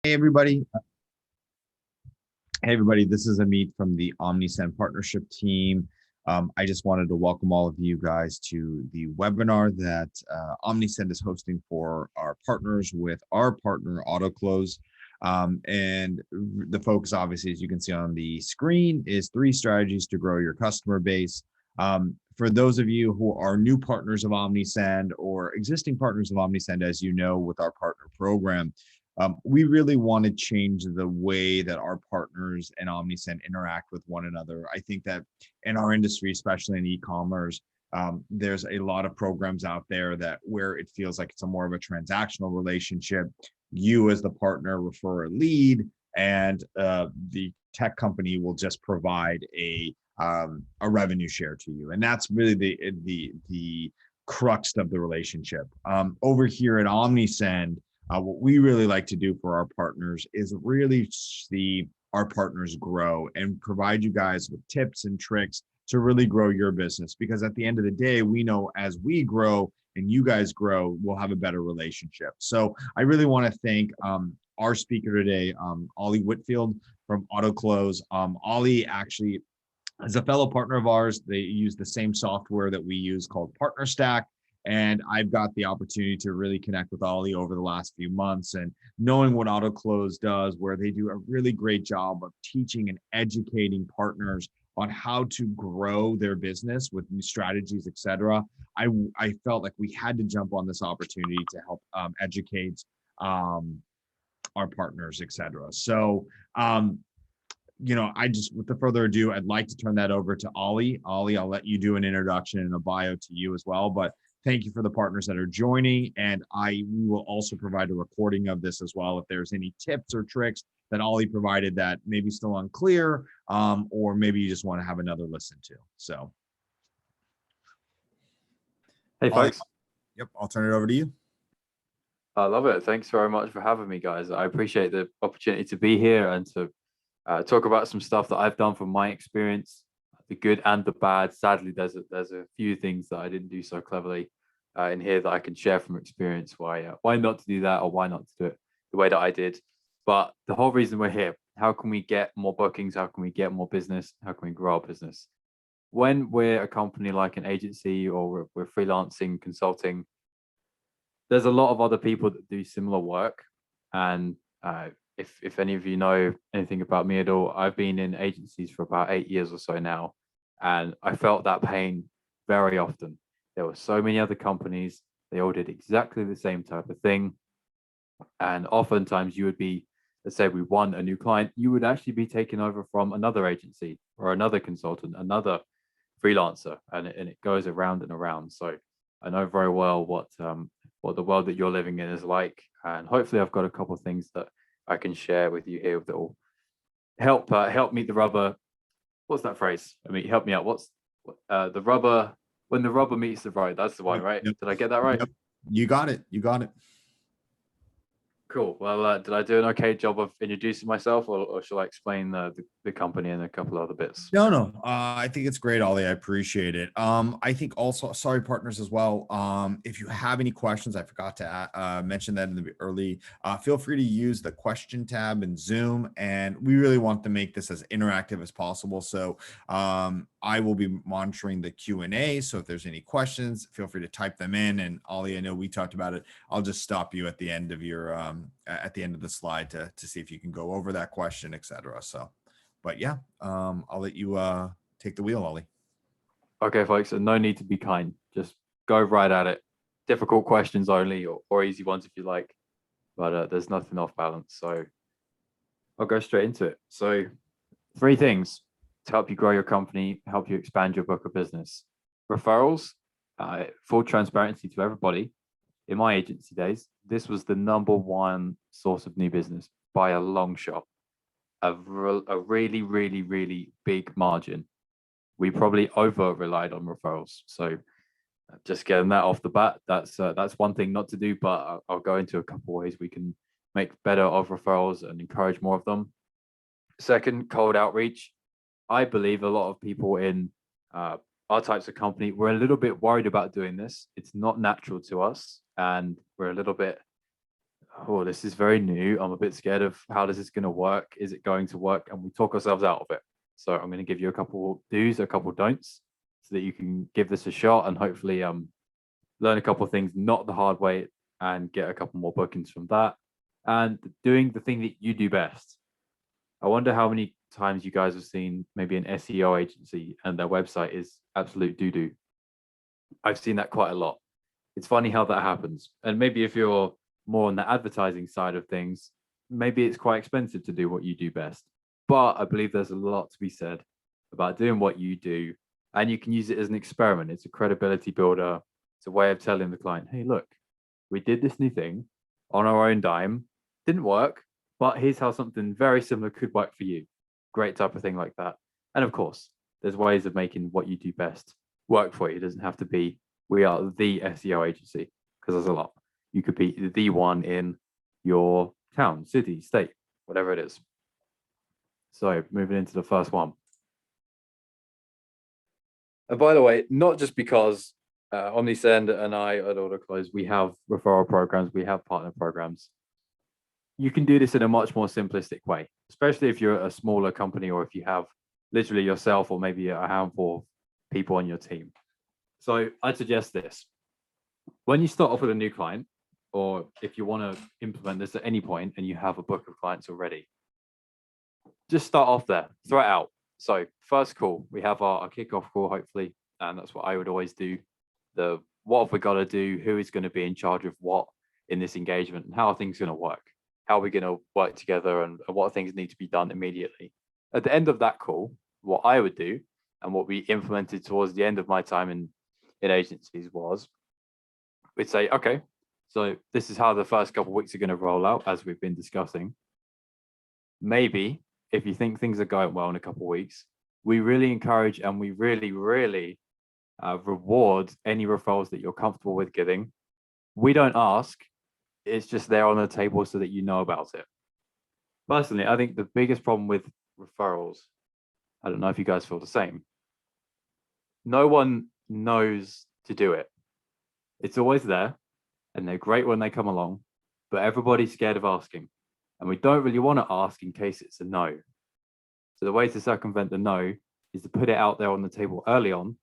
Hey everybody. Hey everybody, this is Amit from the Omnisend partnership team. I just wanted to welcome all of you guys to the webinar that Omnisend is hosting for our partners with our partner Autoklose. And the focus, obviously, as you can see on the screen, is 3 strategies to grow your customer base. For those of you who are new partners of Omnisend or existing partners of Omnisend, as you know, with our partner program, we really want to change the way that our partners and Omnisend interact with one another. I think that in our industry, especially in e-commerce, there's a lot of programs out there that where it feels like it's a more of a transactional relationship. You as the partner refer a lead, and the tech company will just provide a revenue share to you, and that's really the crux of the relationship. Over here at Omnisend, what we really like to do for our partners is really see our partners grow and provide you guys with tips and tricks to really grow your business. Because at the end of the day, we know as we grow and you guys grow, we'll have a better relationship. So I really want to thank our speaker today, Ollie Whitfield from Autoklose. Ollie actually is a fellow partner of ours. They use the same software that we use called Partner Stack. And I've got the opportunity to really connect with Ollie over the last few months, and knowing what Autoklose does, where they do a really great job of teaching and educating partners on how to grow their business with new strategies, et cetera. I felt like we had to jump on this opportunity to help educate our partners, et cetera. So, I just, with the further ado, I'd like to turn that over to Ollie. Ollie, I'll let you do an introduction and a bio to you as well, but thank you for the partners that are joining. And we will also provide a recording of this as well. If there's any tips or tricks that Ollie provided that maybe still unclear, or maybe you just want to have another listen to. So. Hey folks. Yep, I'll turn it over to you. I love it. Thanks very much for having me, guys. I appreciate the opportunity to be here and to talk about some stuff that I've done from my experience, the good and the bad. Sadly, there's a few things that I didn't do so cleverly in here that I can share from experience. Why not to do that, or why not to do it the way that I did? But the whole reason we're here: how can we get more bookings? How can we get more business? How can we grow our business? When we're a company like an agency, or we're freelancing, consulting, there's a lot of other people that do similar work. And if any of you know anything about me at all, I've been in agencies for about 8 years or so now, and I felt that pain very often. There were so many other companies, they all did exactly the same type of thing. And oftentimes you would be, let's say we won a new client, you would actually be taken over from another agency or another consultant, another freelancer, and it goes around and around. So I know very well what the world that you're living in is like, and hopefully I've got a couple of things that I can share with you here that will help meet the rubber. What's that phrase? I mean, help me out. What's the rubber, when the rubber meets the road? That's the one, right? Yep. Did I get that right? Yep. You got it. You got it. Cool. Well, did I do an okay job of introducing myself, or shall I explain the company and a couple other bits? No. I think it's great, Ollie. I appreciate it. I think also, sorry, partners as well. If you have any questions, I forgot to mention that in the early, feel free to use the question tab in Zoom, and we really want to make this as interactive as possible. So I will be monitoring the Q&A. So if there's any questions, feel free to type them in. And Ollie, I know we talked about it. I'll just stop you at the end of your at the end of the slide to see if you can go over that question, etc. So, but yeah, I'll let you take the wheel, Ollie. Okay, folks, and no need to be kind. Just go right at it. Difficult questions only, or easy ones if you like. But there's nothing off balance. So I'll go straight into it. So 3 things to help you grow your company, help you expand your book of business. Referrals, full transparency to everybody. In my agency days, this was the #1 source of new business by a long shot. A really, really, really big margin. We probably over relied on referrals. So just getting that off the bat, that's one thing not to do, but I'll go into a couple of ways we can make better of referrals and encourage more of them. Second, cold outreach. I believe a lot of people in our types of company, we're a little bit worried about doing this. It's not natural to us, and we're a little bit oh, this is very new. I'm a bit scared of how this is going to work. Is it going to work? And we talk ourselves out of it. So I'm going to give you a couple do's, a couple don'ts, so that you can give this a shot and hopefully learn a couple of things not the hard way and get a couple more bookings from that. And doing the thing that you do best. I wonder how many times you guys have seen maybe an SEO agency and their website is absolute doo doo. I've seen that quite a lot. It's funny how that happens. And maybe if you're more on the advertising side of things, maybe it's quite expensive to do what you do best. But I believe there's a lot to be said about doing what you do. And you can use it as an experiment. It's a credibility builder. It's a way of telling the client, hey, look, we did this new thing on our own dime. Didn't work, but here's how something very similar could work for you. Great type of thing like that. And of course, there's ways of making what you do best work for you. It doesn't have to be we are the SEO agency, because there's a lot. You could be the one in your town, city, state, whatever it is. So moving into the first one. And by the way, not just because Omnisend and I at Autoklose, we have referral programs, we have partner programs. You can do this in a much more simplistic way, especially if you're a smaller company or if you have literally yourself or maybe a handful of people on your team. So I'd suggest this. When you start off with a new client, or if you want to implement this at any point and you have a book of clients already, just start off there, throw it out. So first call, we have our kickoff call, hopefully, and that's what I would always do. The what have we got to do? Who is going to be in charge of what in this engagement, and how are things going to work? How are we going to work together, and what things need to be done immediately? At the end of that call, what I would do, and what we implemented towards the end of my time in agencies was, we'd say, okay, so this is how the first couple of weeks are going to roll out, as we've been discussing. Maybe if you think things are going well in a couple of weeks, we really encourage and we really reward any referrals that you're comfortable with giving. We don't ask, it's just there on the table so that you know about it. Personally, I think the biggest problem with referrals, I don't know if you guys feel the same, no one knows to do it. It's always there and they're great when they come along, but everybody's scared of asking. And we don't really want to ask in case it's a no. So the way to circumvent the no is to put it out there on the table early on,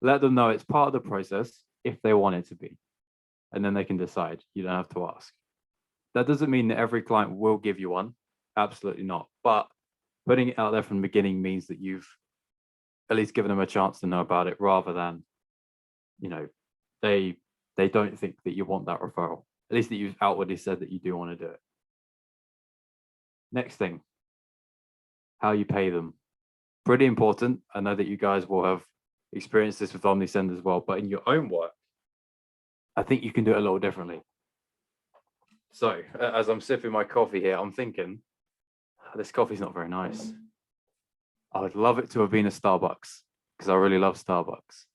let them know it's part of the process if they want it to be. And then they can decide. You don't have to ask. That doesn't mean that every client will give you one. Absolutely not. But putting it out there from the beginning means that you've at least given them a chance to know about it, rather than, they don't think that you want that referral. At least that you've outwardly said that you do want to do it. Next thing, how you pay them. Pretty important. I know that you guys will have experienced this with Omnisend as well, but in your own work, I think you can do it a little differently. So as I'm sipping my coffee here, I'm thinking, this coffee's not very nice. I would love it to have been a Starbucks, because I really love Starbucks.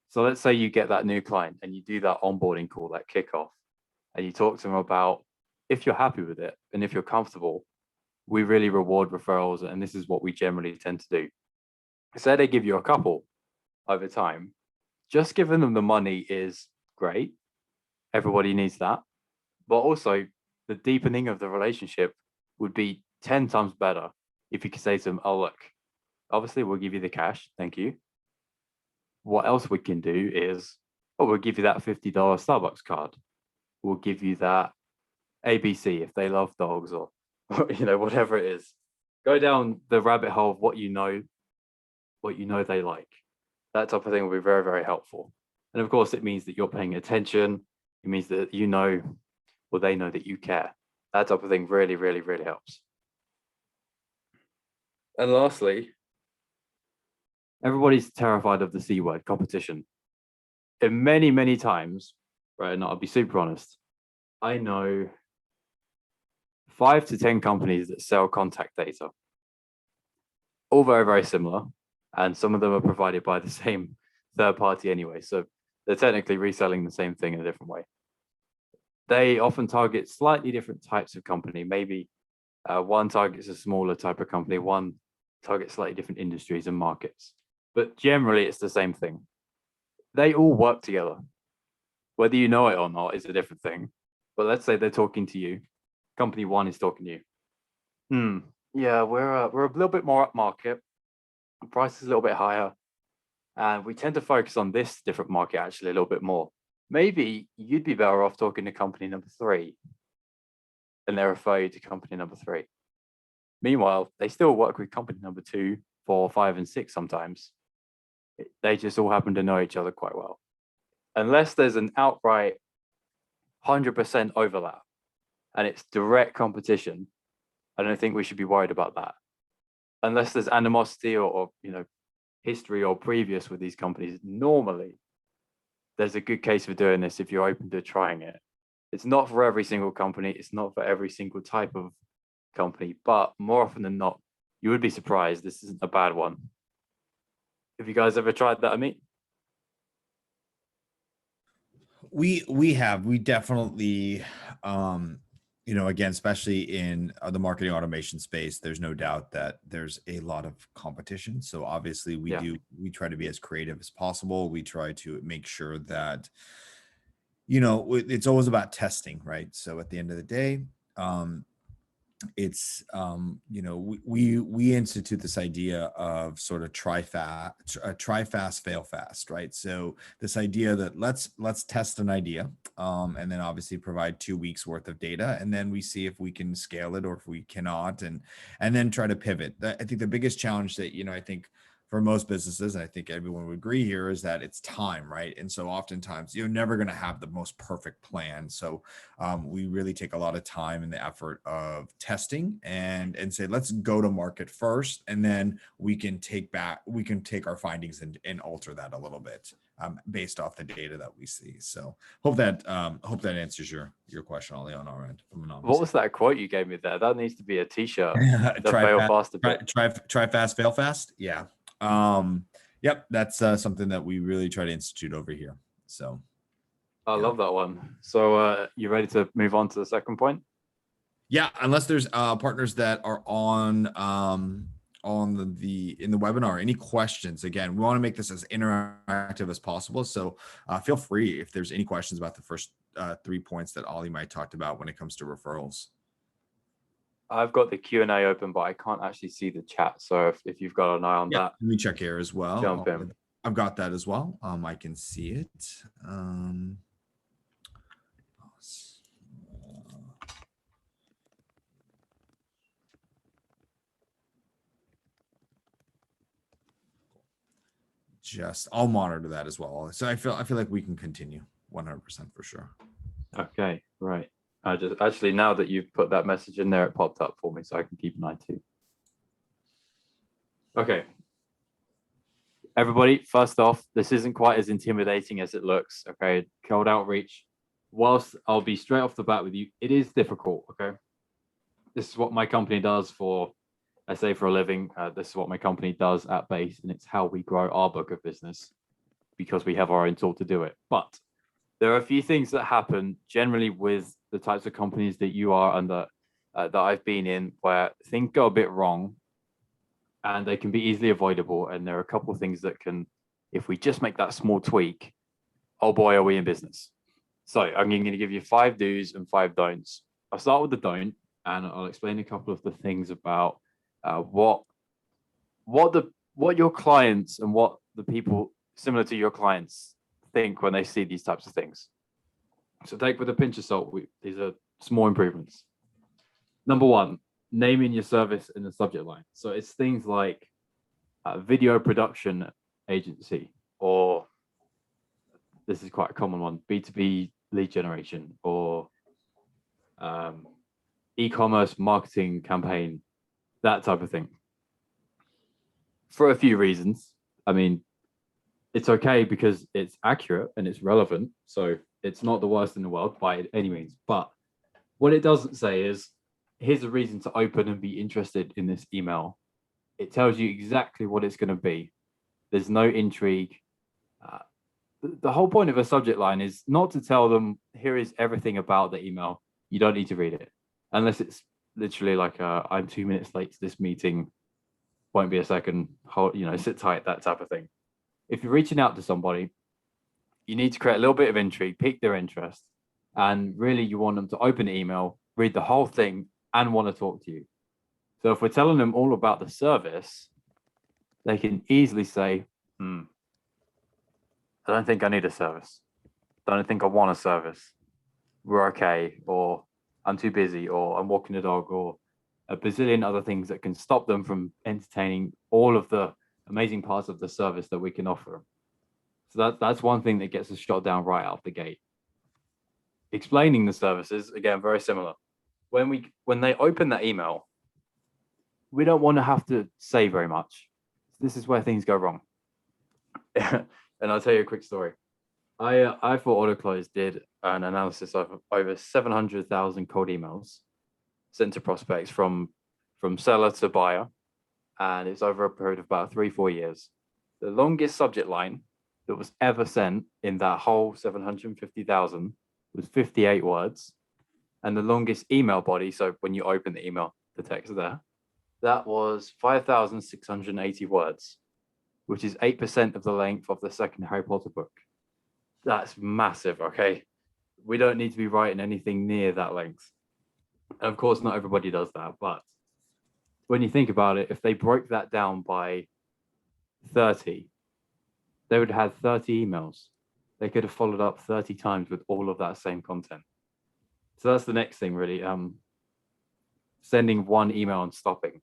So let's say you get that new client and you do that onboarding call, that kickoff, and you talk to them about, if you're happy with it and if you're comfortable, we really reward referrals, and this is what we generally tend to do. Say they give you a couple over time, just giving them the money is great. Everybody needs that. But also the deepening of the relationship would be 10 times better if you could say to them, oh, look, obviously we'll give you the cash. Thank you. What else we can do is, we'll give you that $50 Starbucks card. We'll give you that ABC if they love dogs, or whatever it is. Go down the rabbit hole of what you know they like. That type of thing will be very, very helpful. And of course, it means that you're paying attention. It means that they know that you care. That type of thing really, really, really helps. And lastly, everybody's terrified of the C word, competition. And many, many times, right, and I'll be super honest, I know 5 to 10 companies that sell contact data. All very, very similar. And some of them are provided by the same third party anyway. So they're technically reselling the same thing in a different way. They often target slightly different types of company. Maybe one targets a smaller type of company, one targets slightly different industries and markets. But generally, it's the same thing. They all work together. Whether you know it or not is a different thing. but let's say they're talking to you. Company one is talking to you. Yeah, we're a little bit more upmarket. The price is a little bit higher, and we tend to focus on this different market actually a little bit more. Maybe you'd be better off talking to company number three, and they refer you to company number three. Meanwhile, they still work with company number 2, 4, 5, and 6 sometimes. They just all happen to know each other quite well. Unless there's an outright 100% overlap and it's direct competition, I don't think we should be worried about that. Unless there's animosity or history or previous with these companies, normally there's a good case for doing this if you're open to trying it. It's not for every single company. It's not for every single type of company, but more often than not, you would be surprised this isn't a bad one. Have you guys ever tried that, Amit? We definitely, again, especially in the marketing automation space, there's no doubt that there's a lot of competition. So obviously we try to be as creative as possible. We try to make sure that, it's always about testing, right? So at the end of the day, it's we institute this idea of sort of try fast, fail fast, right? So this idea that let's test an idea, and then obviously provide 2 weeks worth of data, and then we see if we can scale it or if we cannot, and then try to pivot. I think the biggest challenge that I think for most businesses, and I think everyone would agree here, is that it's time, right? And so oftentimes you're never going to have the most perfect plan. So we really take a lot of time in the effort of testing and say, let's go to market first, and then we can take our findings and alter that a little bit based off the data that we see. So hope that answers your question, Ollie, on our end. What was that quote you gave me there? That needs to be a t-shirt. Try fast, fail fast. Yeah. Yep, that's something that we really try to institute over here. So I love that one. So you ready to move on to the second point? Yeah, unless there's partners that are in the webinar. Any questions? Again, we want to make this as interactive as possible. So feel free if there's any questions about the first 3 points that Ollie might talked about when it comes to referrals. I've got the Q&A open, but I can't actually see the chat. So if you've got an eye on that, let me check here as well. Jump in. I've got that as well. I can see it. I'll monitor that as well. So I feel like we can continue 100% for sure. Okay, right. I just actually, now that you've put that message in there, it popped up for me, so I can keep an eye too. Okay. Everybody, first off, this isn't quite as intimidating as it looks. Okay, cold outreach. Whilst I'll be straight off the bat with you, it is difficult. Okay, this is what my company does for a living. This is what my company does at base, and it's how we grow our book of business because we have our own tool to do it. But there are a few things that happen generally with the types of companies that you are under, that I've been in, where things go a bit wrong and they can be easily avoidable. And there are a couple of things that can, if we just make that small tweak, oh boy, are we in business. So I'm going to give you 5 do's and 5 don'ts. I'll start with the don't, and I'll explain a couple of the things about what your clients and what the people similar to your clients think when they see these types of things. So take with a pinch of salt. These are small improvements. Number 1, naming your service in the subject line. So it's things like video production agency, or this is quite a common one, B2B lead generation, or e-commerce marketing campaign, that type of thing. For a few reasons. I mean, it's okay because it's accurate and it's relevant. So it's not the worst in the world by any means. But what it doesn't say is, here's a reason to open and be interested in this email. It tells you exactly what it's going to be. There's no intrigue. The whole point of a subject line is not to tell them, here is everything about the email. You don't need to read it. Unless it's literally like, I'm 2 minutes late to this meeting. Won't be a second. Sit tight, that type of thing. If you're reaching out to somebody, you need to create a little bit of intrigue, pique their interest, And really, you want them to open the email, read the whole thing, and want to talk to you. So if we're telling them all about the service, they can easily say, I don't think I need a service. I don't think I want a service. We're okay, or I'm too busy, or I'm walking the dog, or a bazillion other things that can stop them from entertaining all of the amazing parts of the service that we can offer. So that's one thing that gets us shot down right out the gate. Explaining the services, again, very similar. When they open that email, we don't want to have to say very much. This is where things go wrong. And I'll tell you a quick story. I thought Autoklose did an analysis of over 700,000 cold emails sent to prospects from seller to buyer, and it's over a period of about 3-4 years. The longest subject line that was ever sent in that whole 750,000 was 58 words, and the longest email body, so when you open the email, the text there, that was 5,680 words, which is 8% of the length of the second Harry Potter book. That's massive, okay? We don't need to be writing anything near that length. And of course, not everybody does that, but when you think about it, if they broke that down by 30, they would have 30 emails. They could have followed up 30 times with all of that same content. So that's the next thing, really. Sending one email and stopping.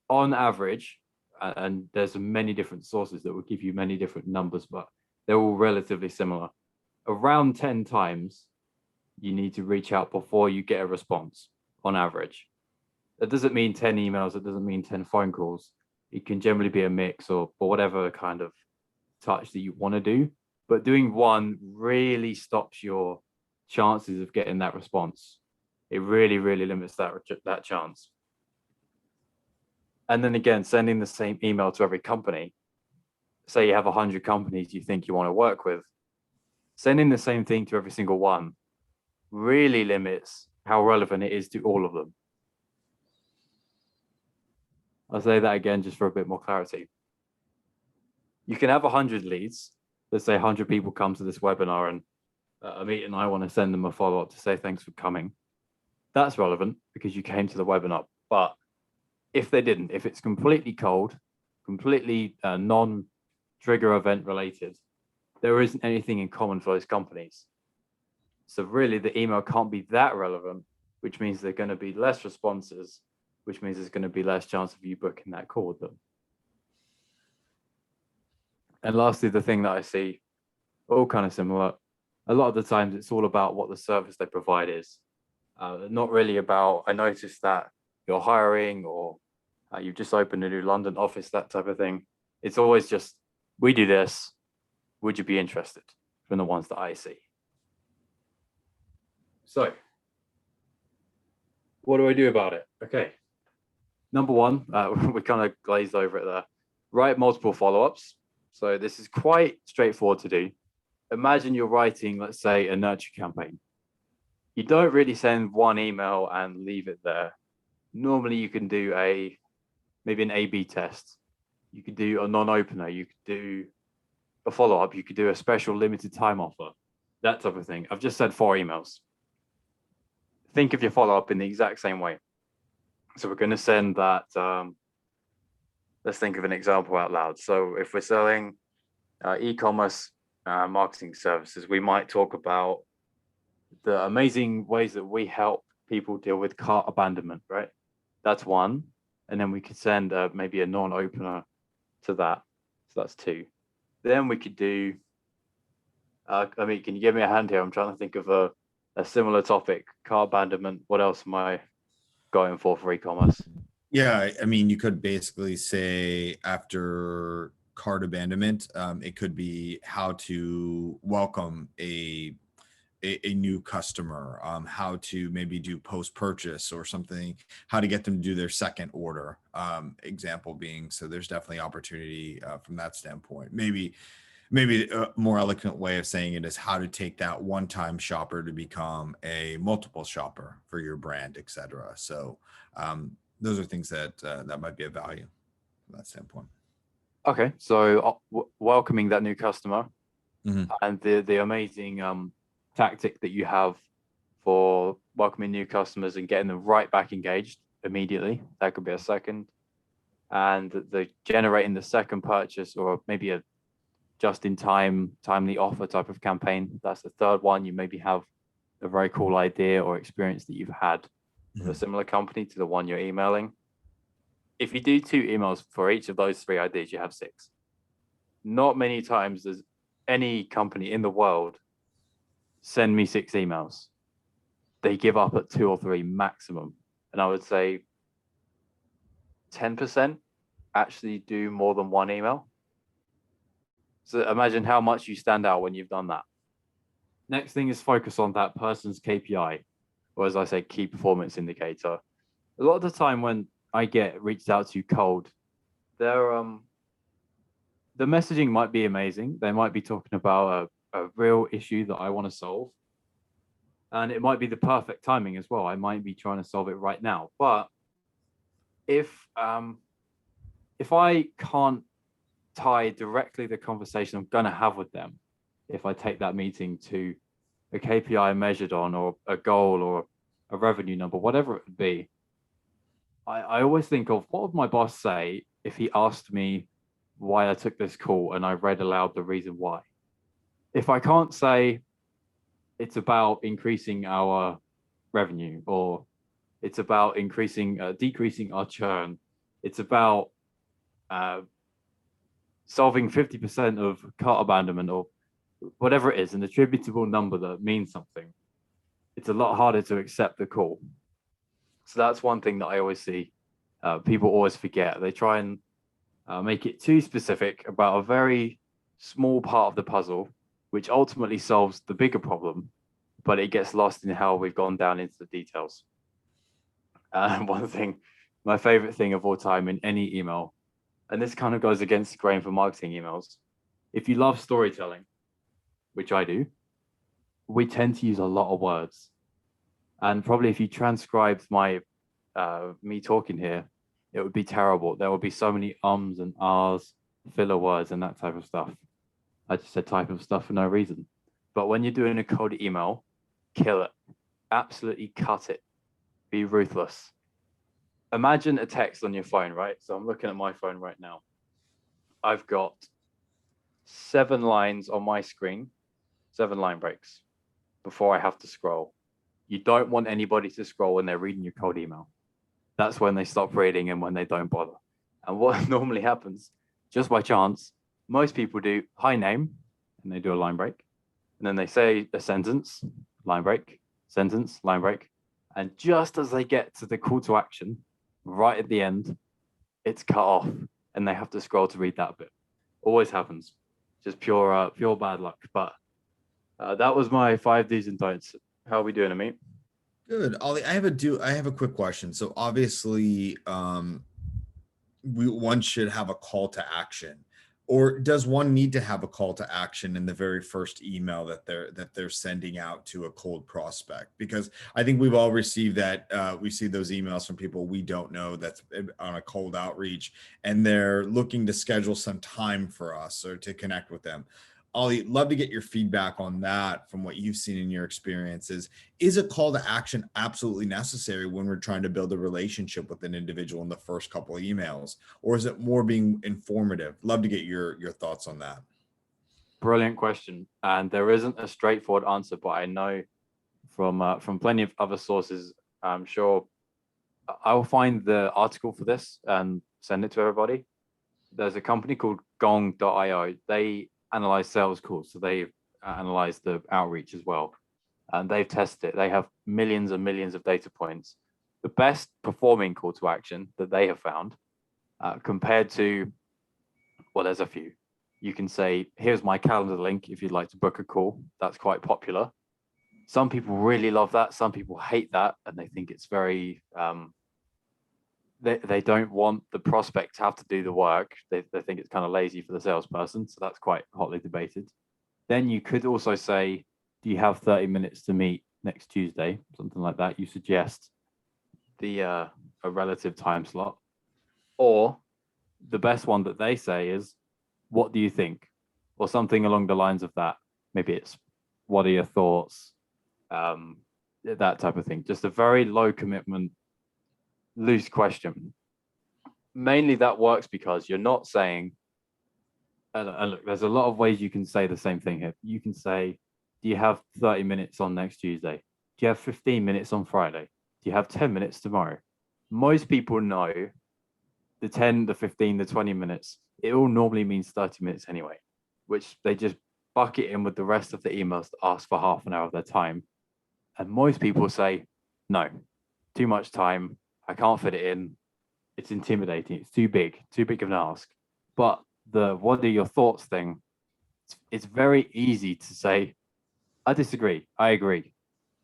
On average, and there's many different sources that will give you many different numbers, but they're all relatively similar. Around 10 times, you need to reach out before you get a response, on average. That doesn't mean 10 emails, it doesn't mean 10 phone calls. It can generally be a mix or whatever kind of touch that you want to do. But doing one really stops your chances of getting that response. It really, really limits that chance. And then again, sending the same email to every company. Say you have 100 companies you think you want to work with. Sending the same thing to every single one really limits how relevant it is to all of them. I'll say that again just for a bit more clarity. You can have 100 leads. Let's say 100 people come to this webinar and Amit and I want to send them a follow-up to say thanks for coming. That's relevant because you came to the webinar. But if they didn't, if it's completely cold, completely non-trigger event related, there isn't anything in common for those companies. So really the email can't be that relevant, which means there are going to be less responses, which means there's going to be less chance of you booking that call with them. And lastly, the thing that I see, all kind of similar, a lot of the times it's all about what the service they provide is. Not really about, I noticed that you're hiring or you've just opened a new London office, that type of thing. It's always just, we do this, would you be interested, from the ones that I see. So, what do I do about it? Okay. Number one, we kind of glazed over it there. Write multiple follow-ups. So this is quite straightforward to do. Imagine you're writing, let's say, a nurture campaign. You don't really send one email and leave it there. Normally you can do maybe an A/B test. You could do a non-opener. You could do a follow-up. You could do a special limited time offer, that type of thing. I've just said 4 emails. Think of your follow-up in the exact same way. So we're going to send that, let's think of an example out loud. So if we're selling e-commerce marketing services, we might talk about the amazing ways that we help people deal with cart abandonment, right? That's one. And then we could send maybe a non-opener to that. So that's 2. Then we could do, I mean, can you give me a hand here? I'm trying to think of a similar topic, cart abandonment. What else am I going for e-commerce? Yeah, I mean, you could basically say after cart abandonment, it could be how to welcome a new customer, how to maybe do post-purchase or something, how to get them to do their second order, example being. So there's definitely opportunity from that standpoint. Maybe a more eloquent way of saying it is how to take that one-time shopper to become a multiple shopper for your brand, etc. So those are things that that might be of value from that standpoint. Okay, so welcoming that new customer and the amazing tactic that you have for welcoming new customers and getting them right back engaged immediately. That could be a second. And the generating the second purchase, or maybe a just-in-time, timely offer type of campaign. That's the third one. You maybe have a very cool idea or experience that you've had with a similar company to the one you're emailing. If you do 2 emails for each of those 3 ideas, you have 6. Not many times does any company in the world send me 6 emails. They give up at 2 or 3 maximum. And I would say 10% actually do more than 1 email. So imagine how much you stand out when you've done that. Next thing is focus on that person's KPI, or as I say, key performance indicator. A lot of the time when I get reached out to cold, the messaging might be amazing. They might be talking about a real issue that I want to solve. And it might be the perfect timing as well. I might be trying to solve it right now. But if I can't tie directly the conversation I'm going to have with them, if I take that meeting to a KPI measured on, or a goal, or a revenue number, whatever it would be, I always think of what would my boss say if he asked me why I took this call and I read aloud the reason why. If I can't say it's about increasing our revenue, or it's about decreasing our churn, it's about solving 50% of cart abandonment, or whatever it is, an attributable number that means something, it's a lot harder to accept the call. So that's one thing that I always see. People always forget. They try and make it too specific about a very small part of the puzzle, which ultimately solves the bigger problem, but it gets lost in how we've gone down into the details. One thing, my favorite thing of all time in any email, and this kind of goes against the grain for marketing emails. If you love storytelling, which I do, we tend to use a lot of words. And probably if you transcribed my me talking here, it would be terrible. There would be so many ums and ahs, filler words, and that type of stuff. I just said type of stuff for no reason. But when you're doing a cold email, kill it. Absolutely cut it. Be ruthless. Imagine a text on your phone, right? So I'm looking at my phone right now. I've got 7 lines on my screen, 7 line breaks before I have to scroll. You don't want anybody to scroll when they're reading your cold email. That's when they stop reading and when they don't bother. And what normally happens, just by chance, most people do hi name, and they do a line break. And then they say a sentence, line break, sentence, line break. And just as they get to the call to action, right at the end, it's cut off and they have to scroll to read that bit. Always happens. Just pure bad luck. But that was my 5 do's and don'ts. How are we doing, Amit? Good. Ollie, I have a quick question. So obviously, one should have a call to action, or does one need to have a call to action in the very first email that they're sending out to a cold prospect? Because I think we've all received that. We see those emails from people we don't know that's on a cold outreach, and they're looking to schedule some time for us or to connect with them. Ollie, love to get your feedback on that from what you've seen in your experiences. Is a call to action absolutely necessary when we're trying to build a relationship with an individual in the first couple of emails, or is it more being informative? Love to get your thoughts on that. Brilliant question. And there isn't a straightforward answer, but I know from plenty of other sources, I'm sure I will find the article for this and send it to everybody. There's a company called gong.io. They analyze sales calls, so they analyze the outreach as well, and they've tested it. They have millions and millions of data points. The best performing call to action that they have found, compared to, well, there's a few. You can say, here's my calendar link if you'd like to book a call. That's quite popular. Some people really love that. Some people hate that, and they think it's very they don't want the prospect to have to do the work. They think it's kind of lazy for the salesperson. So that's quite hotly debated. Then you could also say, do you have 30 minutes to meet next Tuesday? Something like that. You suggest a relative time slot. Or the best one that they say is, what do you think? Or something along the lines of that. Maybe it's, what are your thoughts? That type of thing. Just a very low commitment, loose question. Mainly that works because you're not saying, and look, there's a lot of ways you can say the same thing here. You can say, do you have 30 minutes on next Tuesday? Do you have 15 minutes on Friday? Do you have 10 minutes tomorrow? Most people know the 10, the 15, the 20 minutes. It all normally means 30 minutes anyway, which they just bucket in with the rest of the emails to ask for half an hour of their time. And most people say, no, too much time. I can't fit it in. It's intimidating. It's too big of an ask. But the what are your thoughts thing, it's very easy to say, I disagree. I agree.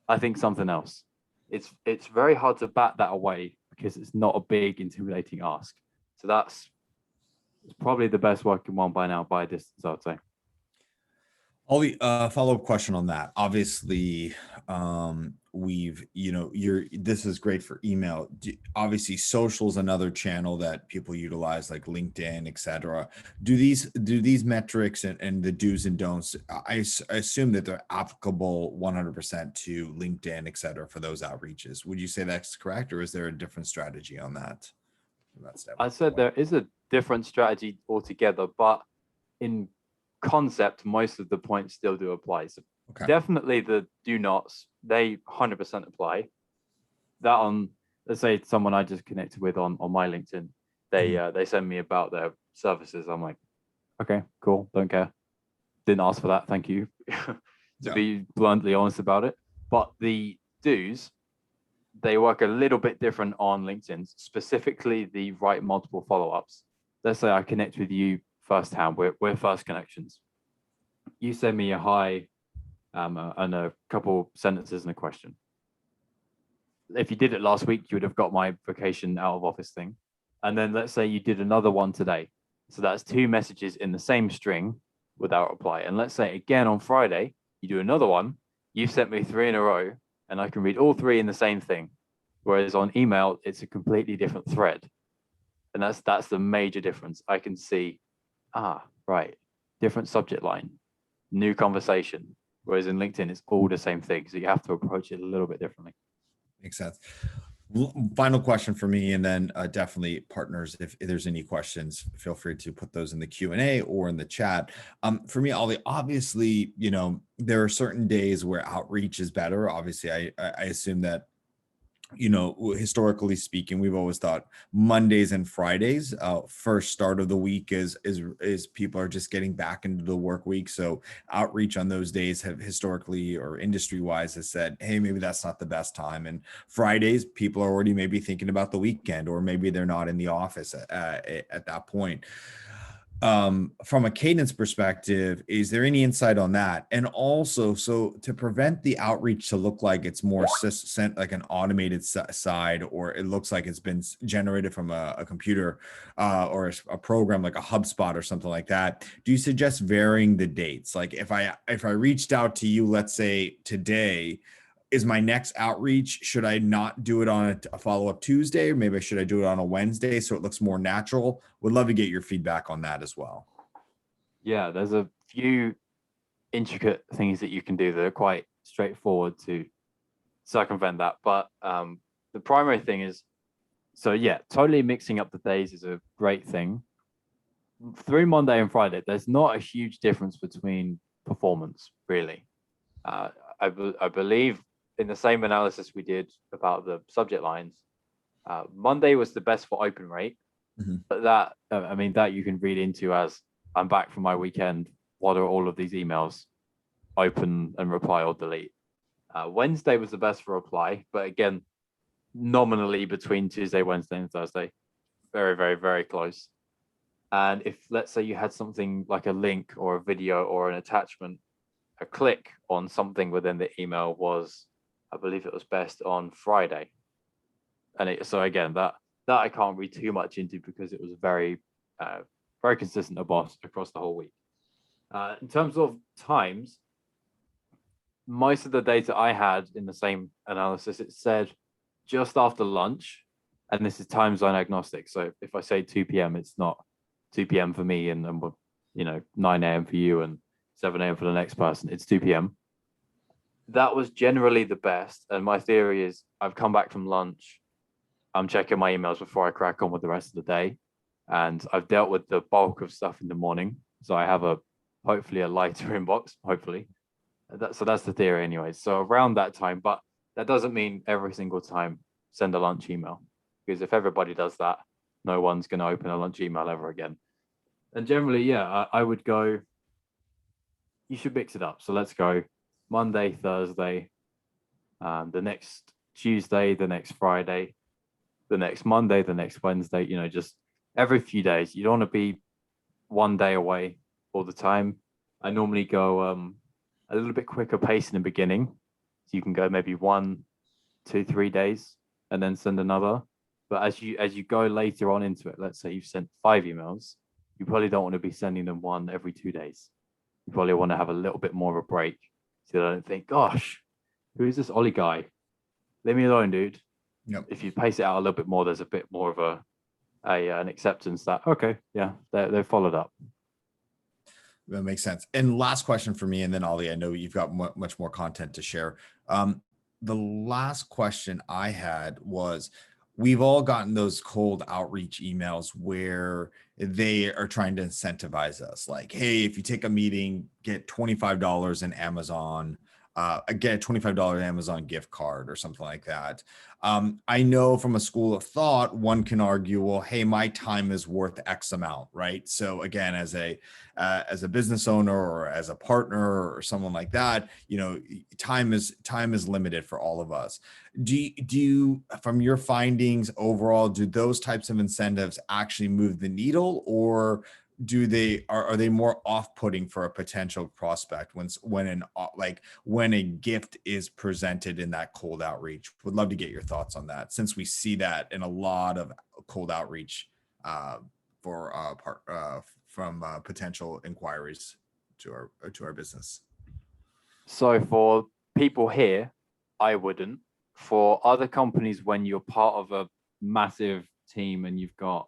I think something else. It's very hard to bat that away because it's not a big, intimidating ask. So that's probably the best working one by now by a distance, I would say. Ollie, follow-up question on that. Obviously, this is great for email. Obviously, social is another channel that people utilize, like LinkedIn, etc. Do these metrics and the do's and don'ts, I assume that they're applicable 100% to LinkedIn, etc. for those outreaches. Would you say that's correct, or is there a different strategy on that? I said there is a different strategy altogether, but in concept, most of the points still do apply. So definitely the do nots, they 100% apply. That on, let's say someone I just connected with on my LinkedIn, they send me about their services. I'm like, okay, cool, don't care. Didn't ask for that, thank you. To be bluntly honest about it. But the do's, they work a little bit different on LinkedIn, specifically the write multiple follow-ups. Let's say I connect with you firsthand. We're first connections. You send me a hi and a couple sentences and a question. If you did it last week, you would have got my vacation out of office thing. And then let's say you did another one today. So that's 2 messages in the same string without reply. And let's say again on Friday, you do another one. You've sent me 3 in a row and I can read all 3 in the same thing. Whereas on email, it's a completely different thread. And that's the major difference. I can see, right, different subject line, new conversation. Whereas in LinkedIn, it's all the same thing. So you have to approach it a little bit differently. Makes sense. Final question for me, and then definitely partners, if there's any questions, feel free to put those in the Q&A or in the chat. For me, Ollie, obviously, there are certain days where outreach is better. Obviously, I assume that, historically speaking, we've always thought Mondays and Fridays, first start of the week is people are just getting back into the work week. So outreach on those days have historically or industry wise has said, hey, maybe that's not the best time. And Fridays, people are already maybe thinking about the weekend, or maybe they're not in the office at that point. From a cadence perspective, is there any insight on that? And also, so to prevent the outreach to look like it's more sent like an automated side, or it looks like it's been generated from a computer or a program like a HubSpot or something like that, do you suggest varying the dates? Like if I reached out to you, let's say today, is my next outreach, should I not do it on a follow-up Tuesday, or maybe should I do it on a Wednesday so it looks more natural? Would love to get your feedback on that as well. Yeah, there's a few intricate things that you can do that are quite straightforward to circumvent that. But the primary thing is, totally mixing up the days is a great thing. Through Monday and Friday, there's not a huge difference between performance, really. I believe in the same analysis we did about the subject lines, Monday was the best for open rate. But that you can read into as I'm back from my weekend. What are all of these emails? Open and reply or delete. Wednesday was the best for reply, but again, nominally between Tuesday, Wednesday, and Thursday, very, very, very close. And if let's say you had something like a link or a video or an attachment, a click on something within the email was, I believe it was best on Friday. And so again, that I can't read too much into because it was very, very consistent across the whole week. In terms of times, most of the data I had in the same analysis, it said just after lunch, and this is time zone agnostic. So if I say 2 p.m., it's not 2 p.m. for me and 9 a.m. for you and 7 a.m. for the next person. It's 2 p.m. That was generally the best. And my theory is I've come back from lunch. I'm checking my emails before I crack on with the rest of the day. And I've dealt with the bulk of stuff in the morning. So I have hopefully a lighter inbox, hopefully. So that's the theory anyway. So around that time, but that doesn't mean every single time send a lunch email. Because if everybody does that, no one's going to open a lunch email ever again. And generally, yeah, I would go, you should mix it up. So let's go Monday, Thursday, the next Tuesday, the next Friday, the next Monday, the next Wednesday, just every few days. You don't want to be one day away all the time. I normally go a little bit quicker pace in the beginning. So you can go maybe 1, 2, 3 days and then send another. But as you go later on into it, let's say you've sent 5 emails, you probably don't want to be sending them one every 2 days. You probably want to have a little bit more of a break. So you don't think, gosh, who is this Ollie guy? Leave me alone, dude. Yep. If you pace it out a little bit more, there's a bit more of an acceptance that, okay, yeah, they've followed up. That makes sense. And last question for me, and then Ollie, I know you've got much more content to share. The last question I had was, we've all gotten those cold outreach emails where they are trying to incentivize us. Like, hey, if you take a meeting, get $25 in Amazon, get a $25 Amazon gift card or something like that. I know from a school of thought, one can argue, well, hey, my time is worth X amount, right? So again, as a business owner or as a partner or someone like that, time is limited for all of us. Do you, from your findings overall, do those types of incentives actually move the needle, or are they more off-putting for a potential prospect when a gift is presented in that cold outreach? Would love to get your thoughts on that, since we see that in a lot of cold outreach from potential inquiries to our business. So for people here, I wouldn't. For other companies, when you're part of a massive team and you've got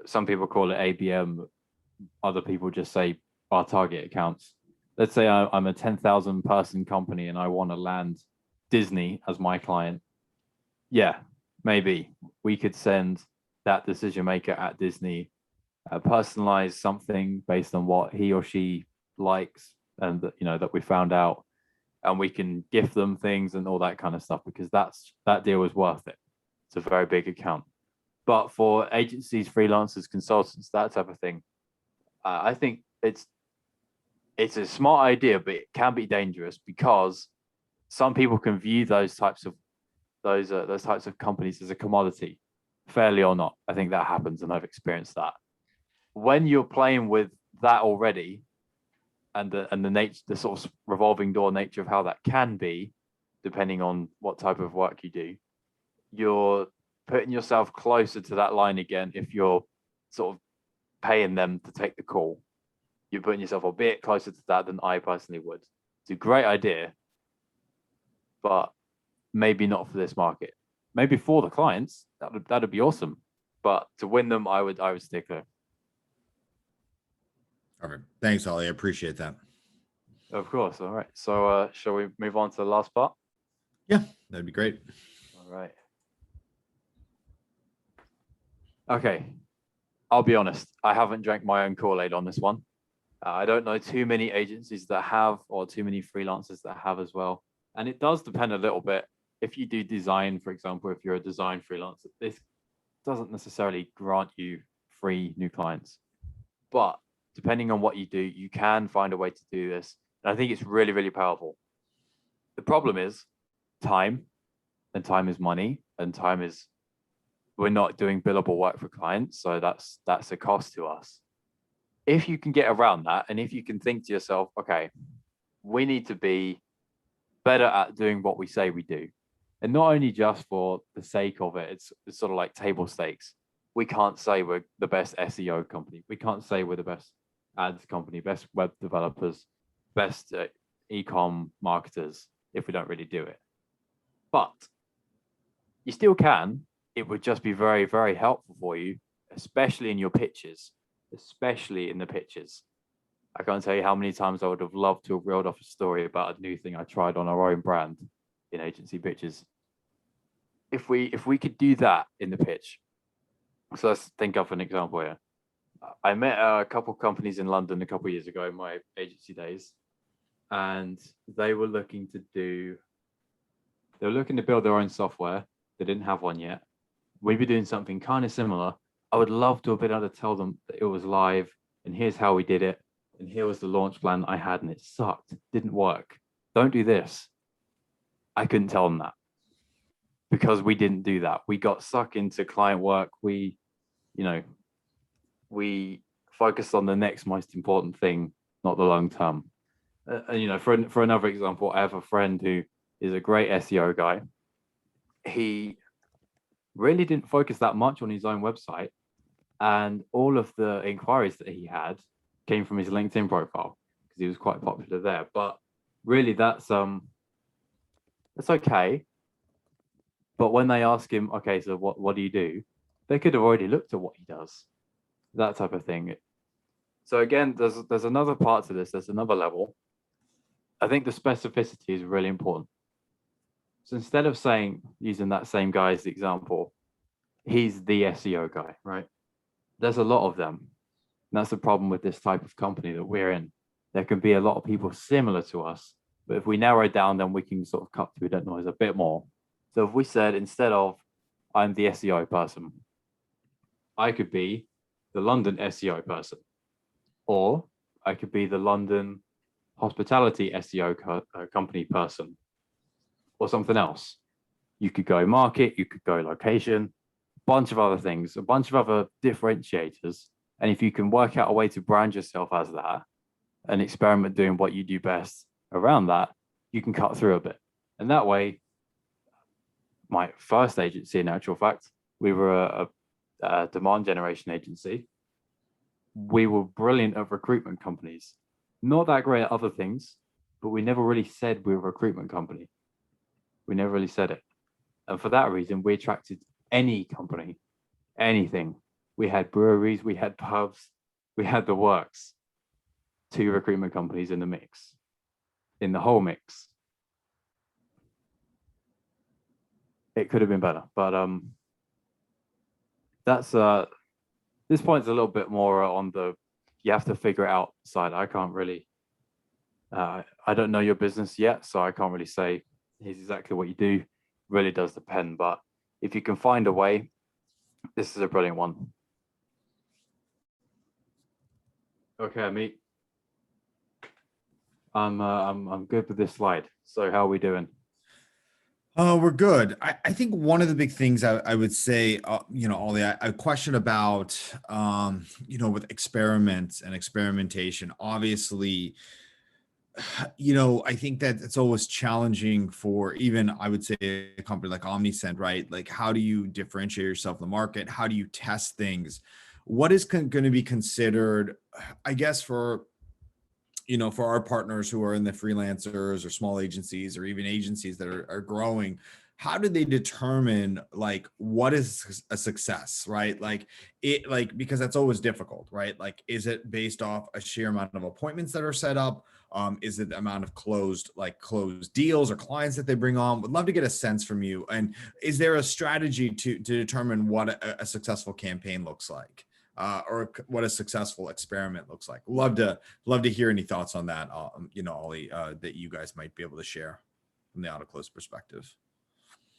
some people call it ABM, other people just say our target accounts. Let's say I'm a 10,000 person company and I want to land Disney as my client. Yeah, maybe we could send that decision maker at Disney personalize something based on what he or she likes, and that we found out, and we can gift them things and all that kind of stuff, because that deal was worth it. It's a very big account. But for agencies, freelancers, consultants, that type of thing, I think it's a smart idea, but it can be dangerous, because some people can view those types of companies as a commodity, fairly or not. I think that happens, and I've experienced that. When you're playing with that already, and the sort of revolving door nature of how that can be, depending on what type of work you do, you're putting yourself closer to that line again. If you're sort of paying them to take the call, you're putting yourself a bit closer to that than I personally would. It's a great idea, but maybe not for this market. Maybe for the clients, that'd be awesome. But to win them, I would stick there. All right. Thanks, Ollie. I appreciate that. Of course. All right. So shall we move on to the last part? Yeah, that'd be great. All right. Okay. I'll be honest, I haven't drank my own Kool-Aid on this one. I don't know too many agencies that have, or too many freelancers that have as well. And it does depend a little bit. If you do design, for example, if you're a design freelancer, this doesn't necessarily grant you free new clients. But depending on what you do, you can find a way to do this. And I think it's really, really powerful. The problem is time, and time is money, and we're not doing billable work for clients. So that's a cost to us. If you can get around that, and if you can think to yourself, okay, we need to be better at doing what we say we do. And not only just for the sake of it, it's sort of like table stakes. We can't say we're the best SEO company. We can't say we're the best ads company, best web developers, best e-com marketers if we don't really do it. But you still can. It would just be very, very helpful for you, especially in your pitches, especially in the pitches. I can't tell you how many times I would have loved to have reeled off a story about a new thing I tried on our own brand in agency pitches. If we could do that in the pitch, so let's think of an example here. I met a couple companies in London a couple of years ago in my agency days, and they were looking to build their own software. They didn't have one yet. We'd be doing something kind of similar. I would love to have been able to tell them that it was live and here's how we did it. And here was the launch plan I had and it sucked. Didn't work. Don't do this. I couldn't tell them that because we didn't do that. We got stuck into client work. We focused on the next most important thing, not the long term. For another example, I have a friend who is a great SEO guy. He really didn't focus that much on his own website, and all of the inquiries that he had came from his LinkedIn profile because he was quite popular there. But really, that's okay. But when they ask him, okay, so what do you do? They could have already looked at what he does, that type of thing. So again, there's another part to this. There's another level. I think the specificity is really important. So instead of using that same guy as the example, he's the SEO guy, right? There's a lot of them. And that's the problem with this type of company that we're in. There can be a lot of people similar to us, but if we narrow it down, then we can sort of cut through that noise a bit more. So if we said, instead of I'm the SEO person, I could be the London SEO person, or I could be the London hospitality SEO company person, or something else. You could go market, you could go location, a bunch of other things, a bunch of other differentiators. And if you can work out a way to brand yourself as that and experiment doing what you do best around that, you can cut through a bit. And that way, my first agency, in actual fact, we were a demand generation agency. We were brilliant at recruitment companies, not that great at other things, but we never really said we were a recruitment company. We never really said it. And for that reason, we attracted any company, anything. We had breweries, we had pubs, we had the works. 2 recruitment companies in the mix, in the whole mix. It could have been better, but that's this point's a little bit more on the you have to figure it out side. I can't really I don't know your business yet, so I can't really say here's exactly what you do. It really does depend, but if you can find a way, this is a brilliant one. Okay, Amit. I'm good with this slide. So how are we doing? Oh, we're good. I think one of the big things I would say, Ollie, I question about, with experiments and experimentation, obviously, I think that it's always challenging for even, I would say, a company like Omnisend, right? Like, how do you differentiate yourself in the market? How do you test things? What is going to be considered, I guess, for our partners who are in the freelancers or small agencies or even agencies that are growing, how do they determine like what is a success, right? Because that's always difficult, right? Like, is it based off a sheer amount of appointments that are set up? Is it the amount of closed deals or clients that they bring on? Would love to get a sense from you. And is there a strategy to determine what a successful campaign looks like? Or what a successful experiment looks like? Love to hear any thoughts on that, Ollie, that you guys might be able to share from the Autoklose perspective.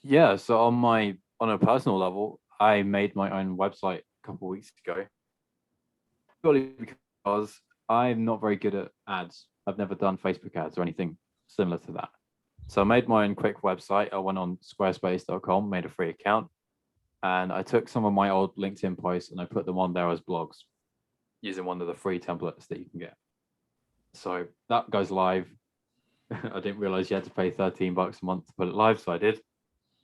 Yeah, so on a personal level, I made my own website a couple of weeks ago, purely because I'm not very good at ads. I've never done Facebook ads or anything similar to that. So I made my own quick website. I went on squarespace.com, made a free account, and I took some of my old LinkedIn posts and I put them on there as blogs using one of the free templates that you can get. So that goes live. I didn't realize you had to pay $13 a month to put it live, so I did.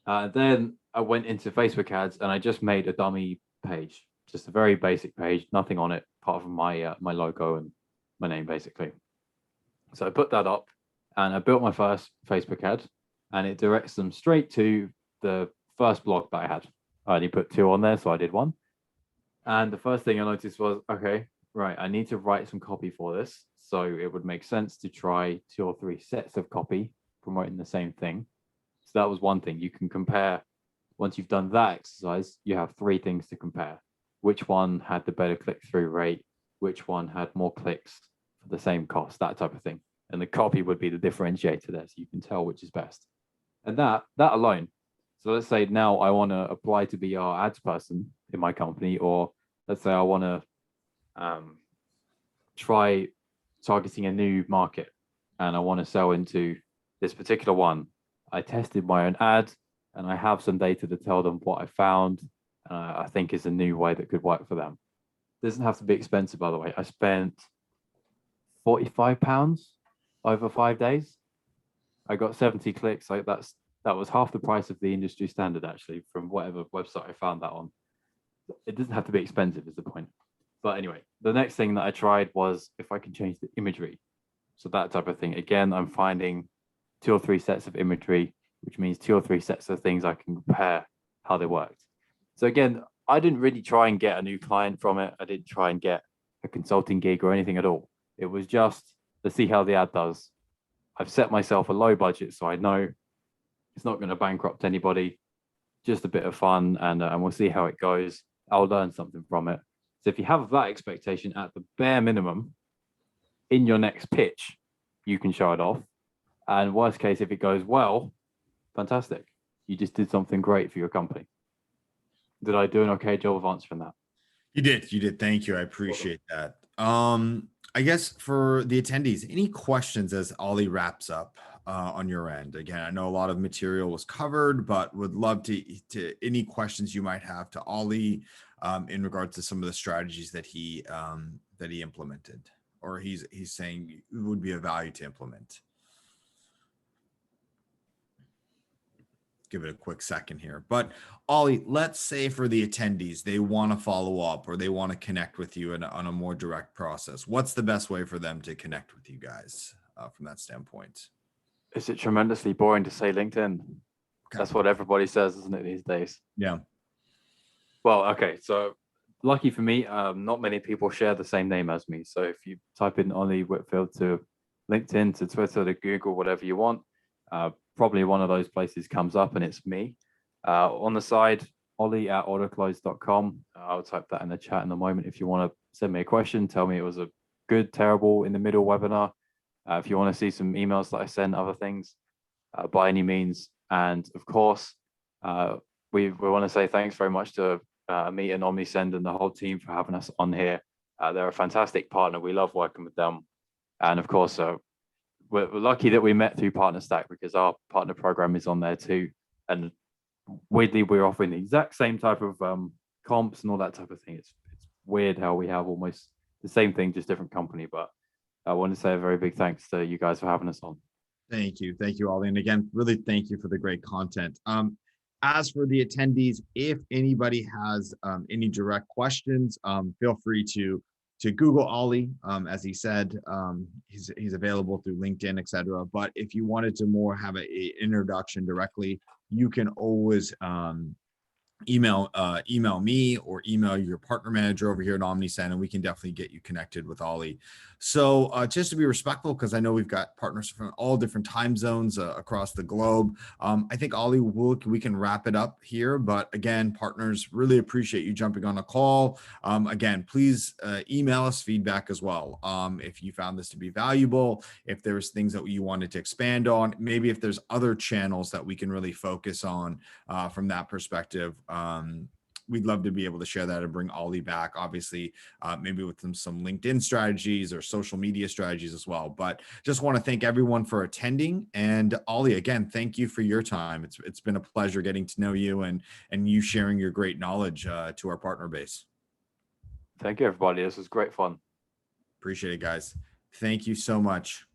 Then I went into Facebook ads and I just made a dummy page, just a very basic page, nothing on it, apart from my logo and my name, basically. So I put that up and I built my first Facebook ad, and it directs them straight to the first blog that I had. I only put 2 on there, so I did 1. And the first thing I noticed was, okay, right, I need to write some copy for this. So it would make sense to try 2 or 3 sets of copy promoting the same thing. So that was one thing. You can compare, once you've done that exercise, you have 3 things to compare. Which one had the better click-through rate? Which one had more clicks for the same cost? That type of thing. And the copy would be the differentiator there, so you can tell which is best. And that alone. So let's say now I want to apply to be our ads person in my company, or let's say I want to try targeting a new market and I want to sell into this particular one. I tested my own ad and I have some data to tell them what I found. I think is a new way that could work for them. It doesn't have to be expensive, by the way. I spent £45 over 5 days. I got 70 clicks. Like that was half the price of the industry standard, actually, from whatever website I found that on. It doesn't have to be expensive, is the point. But anyway, the next thing that I tried was if I can change the imagery. So that type of thing. Again, I'm finding 2 or 3 sets of imagery, which means 2 or 3 sets of things I can compare how they worked. So again, I didn't really try and get a new client from it. I didn't try and get a consulting gig or anything at all. It was just to see how the ad does. I've set myself a low budget, so I know it's not going to bankrupt anybody. Just a bit of fun, and we'll see how it goes. I'll learn something from it. So if you have that expectation at the bare minimum, in your next pitch, you can show it off. And worst case, if it goes well, fantastic. You just did something great for your company. Did I do an okay job of answering that? You did. Thank you. I appreciate that. I guess for the attendees, any questions as Ollie wraps up on your end? Again, I know a lot of material was covered, but would love to any questions you might have to Ollie in regards to some of the strategies that he implemented, or he's saying would be of value to implement. Give it a quick second here. But Ollie, let's say for the attendees, they want to follow up or they want to connect with you on a more direct process. What's the best way for them to connect with you guys from that standpoint? Is it tremendously boring to say LinkedIn? Okay. That's what everybody says, isn't it, these days? Yeah. Well, okay. So lucky for me, not many people share the same name as me. So if you type in Ollie Whitfield to LinkedIn, to Twitter, to Google, whatever you want, probably one of those places comes up and it's me. On the side, ollie@autoklose.com. I'll type that in the chat in a moment. If you want to send me a question, tell me it was a good, terrible, in the middle webinar. If you want to see some emails that I send, other things, by any means. And of course, we want to say thanks very much to me and Omnisend and the whole team for having us on here. They're a fantastic partner. We love working with them. And of course, we're lucky that we met through PartnerStack because our partner program is on there too. And weirdly, we're offering the exact same type of comps and all that type of thing. It's weird how we have almost the same thing, just different company. But I want to say a very big thanks to you guys for having us on. Thank you, Ollie. And again, really thank you for the great content. As for the attendees, if anybody has any direct questions, feel free to Google Ollie. As he said, he's available through LinkedIn, etc. But if you wanted to more have a introduction directly, you can always email me or email your partner manager over here at Omnisend, and we can definitely get you connected with Ollie. So just to be respectful, because I know we've got partners from all different time zones across the globe, I think Ollie, we can wrap it up here. But again, partners, really appreciate you jumping on a call. Again, please email us feedback as well. If you found this to be valuable, if there's things that you wanted to expand on, maybe if there's other channels that we can really focus on from that perspective. We'd love to be able to share that and bring Ollie back, obviously, maybe with some LinkedIn strategies or social media strategies as well. But just want to thank everyone for attending. And Ollie, again, thank you for your time. It's been a pleasure getting to know you and you sharing your great knowledge to our partner base. Thank you, everybody. This was great fun. Appreciate it, guys. Thank you so much.